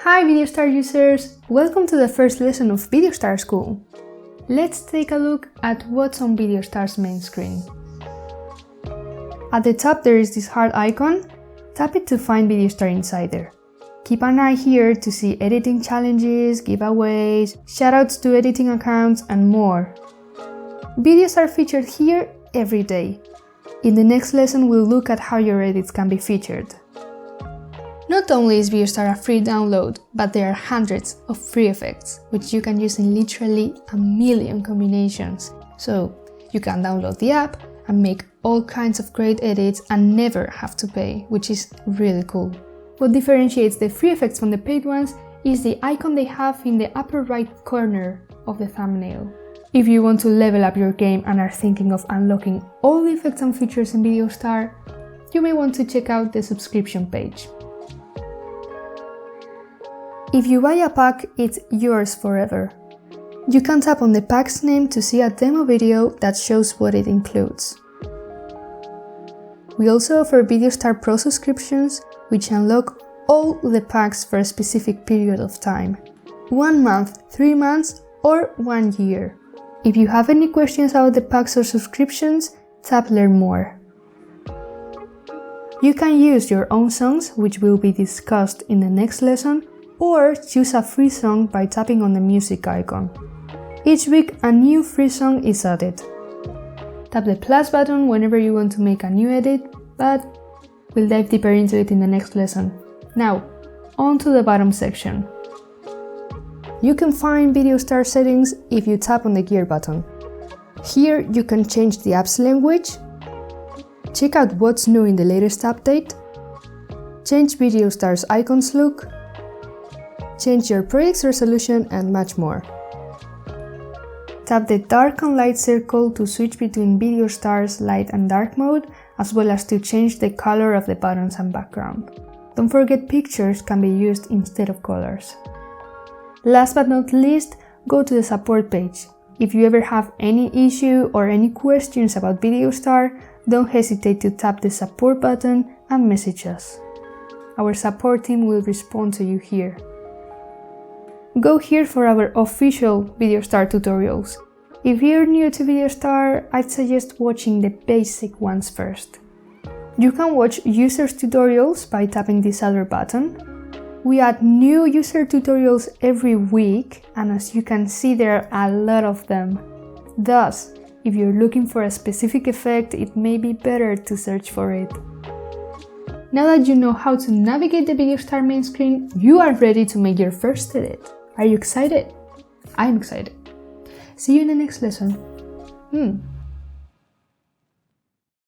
Hi VideoStar users! Welcome to the first lesson of VideoStar School. Let's take a look at what's on VideoStar's main screen. At the top there is this heart icon. Tap it to find VideoStar Insider. Keep an eye here to see editing challenges, giveaways, shoutouts to editing accounts and more. Videos are featured here every day. In the next lesson we'll look at how your edits can be featured. Not only is VideoStar a free download, but there are hundreds of free effects, which you can use in literally a million combinations. So you can download the app and make all kinds of great edits and never have to pay, which is really cool. What differentiates the free effects from the paid ones is the icon they have in the upper right corner of the thumbnail. If you want to level up your game and are thinking of unlocking all the effects and features in VideoStar, you may want to check out the subscription page. If you buy a pack, it's yours forever. You can tap on the pack's name to see a demo video that shows what it includes. We also offer VideoStar Pro subscriptions, which unlock all the packs for a specific period of time. 1 month, 3 months, or 1 year. If you have any questions about the packs or subscriptions, tap Learn More. You can use your own songs, which will be discussed in the next lesson, or choose a free song by tapping on the music icon. Each week a new free song is added. Tap the plus button whenever you want to make a new edit, but we'll dive deeper into it in the next lesson. Now, on to the bottom section. You can find VideoStar settings if you tap on the gear button. Here you can change the app's language, check out what's new in the latest update, change VideoStar's icons look, change your project's resolution and much more. Tap the dark and light circle to switch between VideoStar's light and dark mode, as well as to change the color of the buttons and background. Don't forget pictures can be used instead of colors. Last but not least, go to the support page. If you ever have any issue or any questions about VideoStar, don't hesitate to tap the support button and message us. Our support team will respond to you here. Go here for our official VideoStar tutorials. If you're new to VideoStar, I'd suggest watching the basic ones first. You can watch users tutorials by tapping this other button. We add new user tutorials every week, and as you can see, there are a lot of them. Thus, if you're looking for a specific effect, it may be better to search for it. Now that you know how to navigate the VideoStar main screen, you are ready to make your first edit. Are you excited? I'm excited. See you in the next lesson.